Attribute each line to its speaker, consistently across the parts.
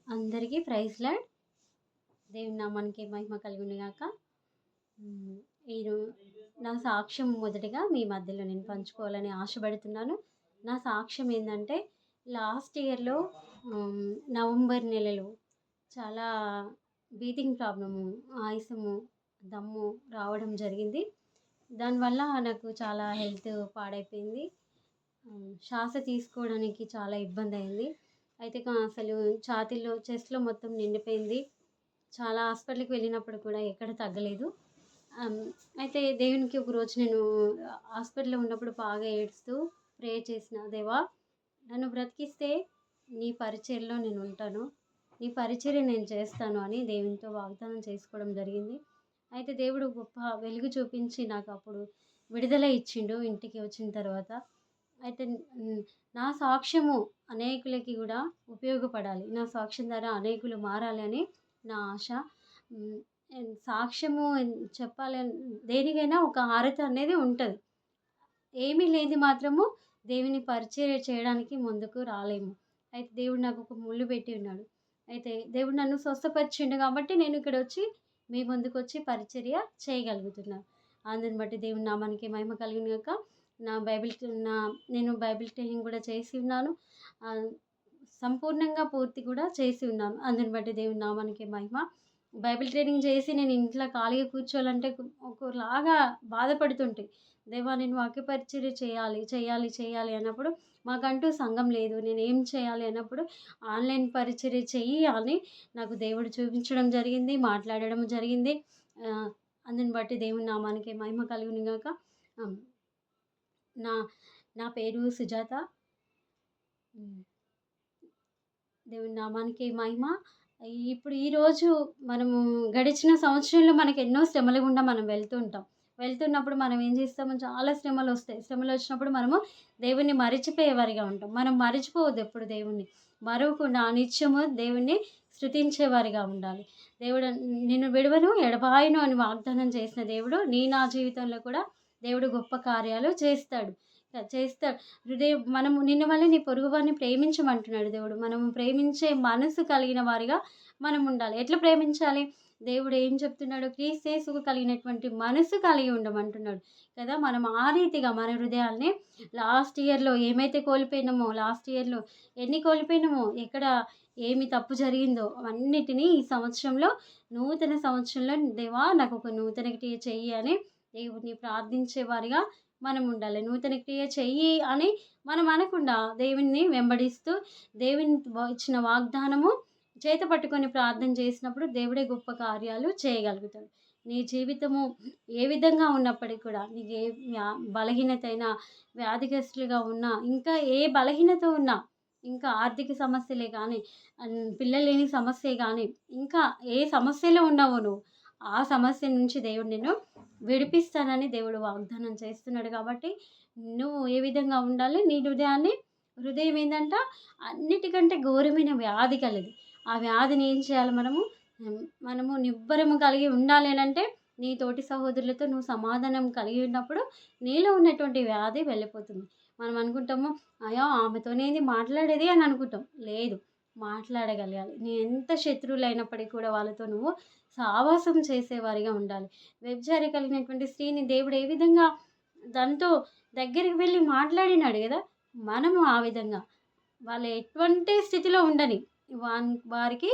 Speaker 1: అందరికీ praise lord. దేవుని నామానికి మహిమ కలుగును గాక. హ్మ్. ఈరో నా సాక్ష్యం మొదటగా మీ మధ్యలో నేను పంచుకోవాలని ఆశపడుతున్నాను. నా సాక్ష్యం ఏందంటే లాస్ట్ ఇయర్‌లో హ్మ్, నవంబర్ నెలలో చాలా బ్రీతింగ్ ప్రాబ్లము, ఆయాసము, దమ్ము రావడం జరిగింది. దానివల్ల నాకు చాలా హెల్త్ పాడైపోయింది. శ్వాస తీసుకోవడానికి చాలా ఇబ్బందయింది. అయితే అసలు ఛాతీలో, చెస్ట్‌లో మొత్తం నిండిపోయింది. చాలా హాస్పిటల్‌కి వెళ్ళినప్పుడు కూడా ఎక్కడ తగ్గలేదు. ఆహ్, అయితే దేవునికి ఒకరోజు నేను హాస్పిటల్‌లో ఉన్నప్పుడు బాగా ఏడుస్తూ ప్రేయర్ చేసిన, దేవా నన్ను బ్రతికిస్తే నీ పరిచర్యలో నేను ఉంటాను. నీ పరిచర్య నేను చేస్తాను అని దేవునితో వాగ్దానం చేసుకోవడం జరిగింది. అయితే దేవుడు గొప్ప వెలుగు చూపించి నాకు అప్పుడు విడుదల ఇచ్చిండు ఇంటికి వచ్చిన తర్వాత. అయితే నా సాక్ష్యము అనేకులకి గూడా ఉపయోగపడాలి. నా సాక్ష్యం ద్వారా అనేకులు మారాలి అని నా ఆశ. హ్మ్. సాక్ష్యము చెప్పాలని దేనికైనా ఒక అర్హత అనేది ఉంటది. ఏమీ లేనిది మాత్రము దేవుని పరిచర్య చేయడానికి ముందుకు రాలేము. అయితే దేవుడు నాకు ఒక ముల్లు పెట్టి ఉన్నాడు. అయితే దేవుడు నన్ను స్వస్థపరిచిండు కాబట్టి నేను ఇక్కడొచ్చి మీ ముందుకొచ్చి పరిచర్య చేయగలుగుతున్నాను. అందుని బట్టి దేవుని నామానికి మహిమ కలుగును గాక. నా బైబిల్ నా నేను బైబిల్ ట్రైనింగ్ కూడా చేసి ఉన్నాను. ఆహ్, సంపూర్ణంగా పూర్తి కూడా చేసి ఉన్నాను. అందుని బట్టి దేవుని నామానికి మహిమ. బైబిల్ ట్రైనింగ్ చేసి నేను ఇంట్లో ఖాళీగా కూర్చోవాలంటే ఒకలాగా బాధపడుతుంటి. దేవా నేను వాక్య పరిచర్య చేయాలి, చేయాలి, చేయాలి అన్నప్పుడు మాకంటూ సంఘం లేదు. నేనేం చేయాలి అన్నప్పుడు ఆన్‌లైన్ పరిచర్య చెయ్యి అని నాకు దేవుడు చూపించడం జరిగింది, మాట్లాడడం జరిగింది. ఆహ్, అందుని బట్టి దేవుని నామానికి మహిమ కలుగును గాక. ఆహ్, నా నా పేరు సుజాత. హ్మ్. దేవుని నామానికి మహిమ. ఇప్పుడు ఈరోజు మనము గడిచిన సంవత్సరంలో మనకెన్నో శ్రమల గుండా మనం వెళ్తూ ఉంటాం. వెళ్తున్నప్పుడు మనం ఏం చేస్తాము, చాలా శ్రమలొస్తాయి. శ్రమలొచ్చినప్పుడు మనము దేవుణ్ణి మరిచిపోయేవారిగా ఉంటాం. మనం మరిచిపోవద్దు ఎప్పుడు దేవుణ్ణి. మరవకుండా నిత్యము దేవుణ్ణి స్తుతించేవారిగా ఉండాలి. దేవుడు నిన్ను విడువను, ఎడబాయను అని వాగ్దానం చేసిన దేవుడు నా జీవితంలో కూడా దేవుడు గొప్ప కార్యాలు చేస్తాడు. చేస్తాడు. మనము నిన్ను వల్లే నీ పొరుగువారిని ప్రేమించమంటున్నాడు దేవుడు. మనము ప్రేమించే మనసు కలిగిన వారిగా మనం ఉండాలి. ఎట్లా ప్రేమించాలి? దేవుడు ఏం చెప్తున్నాడు? క్రీస్తేసుకు కలిగినటువంటి మనసు కలిగి ఉండమంటున్నాడు కదా! మనం ఆ రీతిగా మన హృదయాల్ని లాస్ట్ ఇయర్‌లో ఏమైతే కోల్పోయినామో, లాస్ట్ ఇయర్‌లో ఎన్ని కోల్పోయినామో, ఎక్కడ ఏమి తప్పు జరిగిందో అవన్నిటిని ఈ సంవత్సరంలో, నూతన సంవత్సరంలో దేవా నాకొక నూతన క్రియ చెయ్యి అని దేవుడిని ప్రార్థించే వారిగా మనం ఉండాలి. నూతన క్రియ చెయ్యి అని మనం అనకుండా దేవుడిని వెంబడిస్తూ దేవుని ఇచ్చిన వాగ్దానము చేత పట్టుకొని ప్రార్థన చేసినప్పుడు దేవుడే గొప్ప కార్యాలు చేయగలుగుతాడు. నీ జీవితము ఏ విధంగా ఉన్నప్పటికి కూడా నీకు ఏ బలహీనత అయినా, వ్యాధిగ్రస్తులుగా ఉన్నా, ఇంకా ఏ బలహీనత ఉన్నా, ఇంకా ఆర్థిక సమస్యలే గానీ, పిల్లలు లేని సమస్యే గానీ, ఇంకా ఏ సమస్యలో ఉన్నావో నువ్వు, ఆ సమస్య నుంచి దేవుడు నిన్ను విడిపిస్తానని దేవుడు వాగ్దానం చేస్తున్నాడు కాబట్టి, నువ్వు ఏ విధంగా ఉండాలి? నీ హృదయం ఏందంట అన్నిటికంటే ఘోరమైన వ్యాధి కలది. ఆ వ్యాధిని ఏం చేయాలి మనము? మనము నిబ్బరము కలిగి ఉండాలి అనంటే, నీ తోటి సహోదరులతో నువ్వు సమాధానం కలిగి ఉన్నప్పుడు, నీలో ఉన్నటువంటి వ్యాధి వెళ్ళిపోతుంది. మనం అనుకుంటాము, అయ్యో! ఆమెతోనేంది మాట్లాడేది అని అనుకుంటాం. లేదు. మాట్లాడగలగాలి. నీ ఎంత శత్రువులైనప్పటికి కూడా వాళ్ళతో నువ్వు సావాసం చేసేవారిగా ఉండాలి. వ్యభిచారి కలిగినటువంటి స్త్రీని దేవుడు ఏ విధంగా దానితో దగ్గరికి వెళ్లి మాట్లాడినాడు గదా! మనము ఆ విధంగా వాళ్ళు ఎటువంటి స్థితిలో ఉండని వారికి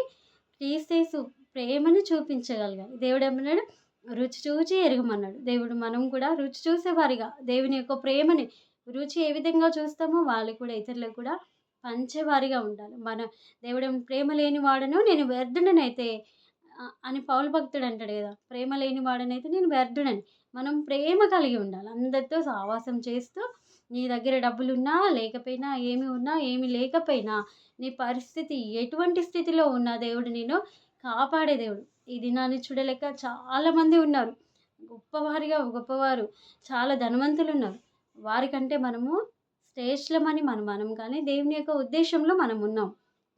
Speaker 1: క్రీస్తేసు ప్రేమను చూపించగలగాలి. దేవుడేమన్నాడు? రుచి చూచి ఎరుగమన్నాడు. దేవుడు మనం కూడా రుచి చూసేవారిగా దేవుని యొక్క ప్రేమని రుచి ఏ విధంగా చూస్తామో వాళ్ళు కూడా ఇతరులకు కూడా పంచేవారిగా ఉండాలి. దేవుడేమో ప్రేమ లేని వాడను నేను వ్యర్థుడనైతే అని పౌలు భక్తుడు అంటాడు గదా! ప్రేమ లేని వాడనైతే నేను వ్యర్థుడని. మనం ప్రేమ కలిగి ఉండాలి. అందరితో సహవాసం చేస్తూ నీ దగ్గర డబ్బులున్నా, లేకపోయినా, ఏమి ఉన్నా, ఏమి లేకపోయినా, నీ పరిస్థితి ఎటువంటి స్థితిలో ఉన్నా దేవుడు నిన్ను కాపాడే దేవుడు. ఈ దినాన్ని చూడలేక చాలామంది ఉన్నారు. గొప్పవారు చాలా ధనవంతులున్నారు. వారికంటే మనము శ్రేష్ఠులమని మనం అనం కానీ దేవుని యొక్క ఉద్దేశంలో మనం ఉన్నాం.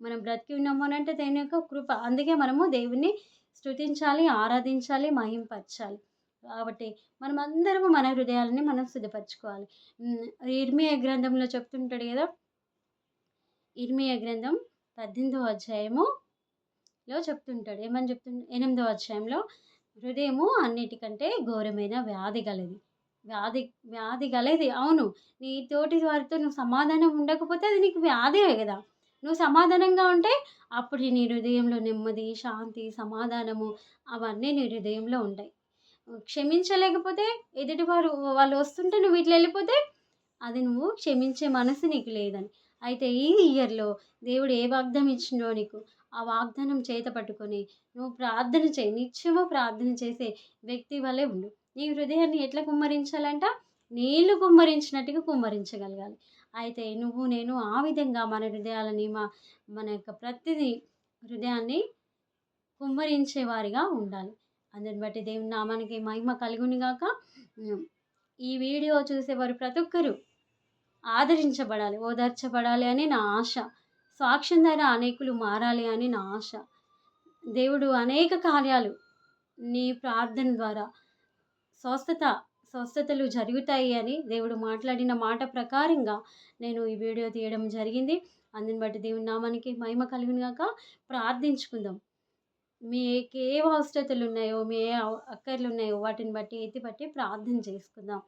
Speaker 1: మనం బ్రతికి ఉన్నాము అనంటే దేవుని యొక్క కృప. అందుకే మనము దేవుడిని స్తుతించాలి, ఆరాధించాలి, మహింపరచాలి. కాబట్టి మనమందరము మన హృదయాలని మనం సిద్ధపరచుకోవాలి. ఇర్మీయా గ్రంథంలో చెప్తుంటాడు గదా! ఇర్మీయా గ్రంథం 18వ అధ్యాయము లో చెప్తుంటాడు. ఏమని చెప్తుండు 8వ అధ్యాయంలో హృదయము అన్నిటికంటే ఘోరమైన వ్యాధి గలది. వ్యాధి వ్యాధి గలది. అవును. నీ తోటి వారితో నువ్వు సమాధానం ఉండకపోతే అది నీకు వ్యాధే గదా! నువ్వు సమాధానంగా ఉంటే అప్పుడు నీ హృదయంలో నెమ్మది, శాంతి, సమాధానము అవన్నీ నీ హృదయంలో ఉంటాయి. క్షమించలేకపోతే ఎదుటివారు వాళ్ళు వస్తుంటే నువ్వు ఇట్లా వెళ్ళిపోతే అది నువ్వు క్షమించే మనసు నీకు లేదని. అయితే ఈ ఇయర్‌లో దేవుడు ఏ వాగ్దానం ఇచ్చిండో నీకు, ఆ వాగ్దానం చేత పట్టుకొని నువ్వు ప్రార్థన చెయి. నిత్యము ప్రార్థన చేసే వ్యక్తి వలె ఉండు. నీ హృదయాన్ని ఎట్లా కుమ్మరించాలంట? నీళ్లు కుమ్మరించినట్టుగా కుమ్మరించగలగాలి. అయితే నువ్వు, నేను ఆ విధంగా మన హృదయాలని మన యొక్క ప్రతిదీ హృదయాన్ని కుమ్మరించే వారిగా ఉండాలి. అందుని బట్టి దేవుని నామానికి మహిమ కలుగును గాక. హ్మ్. ఈ వీడియో చూసేవారు ప్రతి ఒక్కరు ఆదరించబడాలి, ఓదార్చబడాలి అని నా ఆశ. సాక్ష్యం ద్వారా అనేకులు మారాలి అని నా ఆశ. దేవుడు అనేక కార్యాలు నీ ప్రార్థన ద్వారా స్వస్థత స్వస్థతలు జరుగుతాయి అని దేవుడు మాట్లాడిన మాట ప్రకారంగా నేను ఈ వీడియో తీయడం జరిగింది. అందుని బట్టి దేవుని నామానికి మహిమ కలుగును గాక. ప్రార్థించుకుందాం. మీకు ఏ అవసరతలున్నాయో, మీ ఏ అక్కర్లున్నాయో వాటిని బట్టి ఎత్తి పట్టి ప్రార్థన చేసుకుందాం.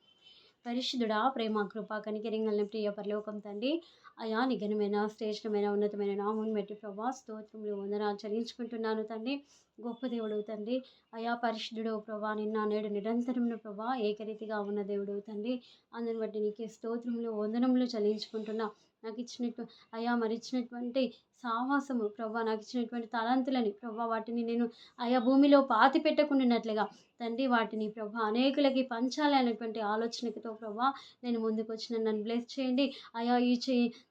Speaker 1: పరిశుద్ధుడా, ప్రేమ, కృప, కనికరం గల ప్రియ పరలోకం తండ్రి, అయా నీ ఘనమైన, శ్రేష్టమైన, ఉన్నతమైన నామమును బట్టి ప్రభా స్తోత్రములు, వందనాలు చెల్లించుకుంటున్నాను తండ్రి. గొప్ప దేవుడవు తండ్రి, అయా పరిశుద్ధుడవు ప్రభా, నిన్న నేడు నిరంతరమును ప్రభా ఏకరీతిగా ఉన్న దేవుడవు తండ్రి. అందుని బట్టి నీకే స్తోత్రములు, వందనములు చెల్లించుకుంటున్నా. నాకు ఇచ్చినట్టు అయా మరిచ్చినటువంటి సావాసము ప్రభా, నాకు ఇచ్చినటువంటి తలాంతులని ప్రభా వాటిని నేను ఆయా భూమిలో పాతి పెట్టకుండానట్లుగా తండ్రి వాటిని ప్రభా అనేకులకి పంచాలి అనేటువంటి ఆలోచనతో ప్రభా నేను ముందుకొచ్చిన నన్ను బ్లెస్ చేయండి. అయా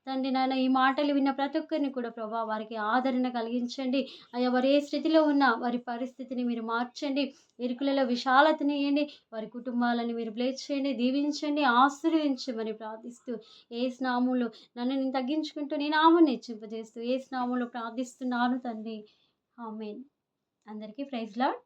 Speaker 1: తండ్రి నాయన ఈ మాటలు విన్న ప్రతి ఒక్కరిని కూడా ప్రభా వారికి ఆదరణ కలిగించండి. అయా వారు ఏ స్థితిలో ఉన్నా వారి పరిస్థితిని మీరు మార్చండి. ఇరుకులలో విశాలతని ఇవ్వండి. వారి కుటుంబాలను మీరు బ్లెస్ చేయండి, దీవించండి, ఆశీర్వదించమని ప్రార్థిస్తూ యేసు నామములో నన్ను నేను తగ్గించుకుంటూ నీ నామాన్ని హెచ్చింపజేస్తూ యేసు నామములో ప్రార్థిస్తున్నాను తండ్రి. ఆమేన్. అందరికీ ప్రైజ్ లార్డ్.